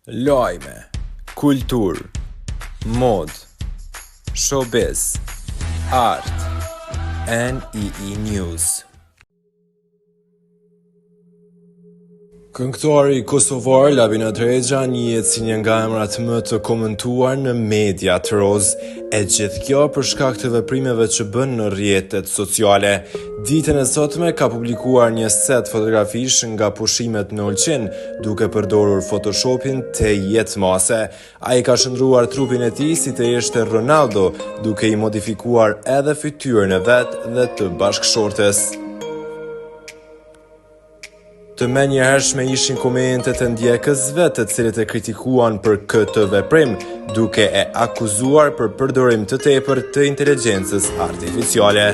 Lajme, kultur, mod, showbiz, art, NEE News. Këngëtari kosovar Labinat Rexha njihet si një nga emrat më të komentuar në media të roz, e gjithë kjo për shkak të veprimeve që bën në rrjetet sociale. Ditën e sotme ka publikuar një set fotografish nga pushimet në Olqin, duke përdorur Photoshopin te jetë mase. Ai ka shndruar trupin e tij si të ishte Ronaldo, duke i modifikuar edhe fytyrën e vet dhe të bashkëshortes. Të menjëhershme ishin komentet e ndjekësve të cilët e kritikuan për këtë veprim, duke e akuzuar për përdorim të tepërt të inteligjencës artificiale.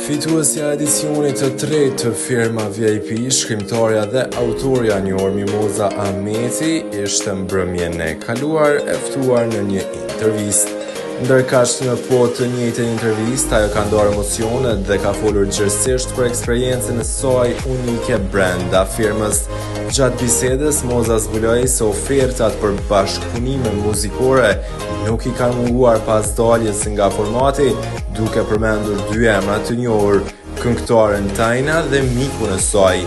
Fituesja e edicionit të tretë të firma VIP, shkrimtarja dhe autorja e njohur Mimoza Ahmeti, ishte mbrëmjen e kaluar e ftuar në një intervistë. Ndërkaq në të njëjtën intervistë, ajo ka ndarë emocionet dhe ka folur gjithësisht për eksperiencën e saj unike brenda firmës. Gjatë bisedës, Moza zbuloi se ofertat për bashkëpunime muzikore nuk i kanë munguar pas daljes nga formati, duke përmendur dy emra të njohur, këngëtaren Tajna dhe mikun e saj,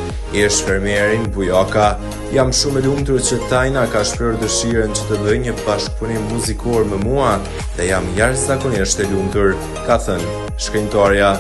fermierin Bujaka. Jam shumë e lumtur që Tajna ka shprehur dëshirën që të bëjë një bashkëpunim muzikor me mua dhe jam jashtëzakonisht e lumtur, ka thënë shkrimtarja.